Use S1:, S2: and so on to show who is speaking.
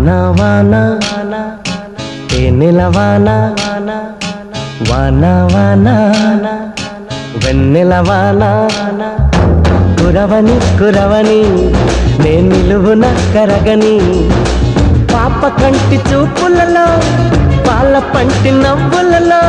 S1: వాన వాన తేనెల వాన వాన వాన వెన్నెల వాన కురవని కురవని నే నిలువున కరగని పాప కంటి చూపులలో పాల పంటి నవ్వులలో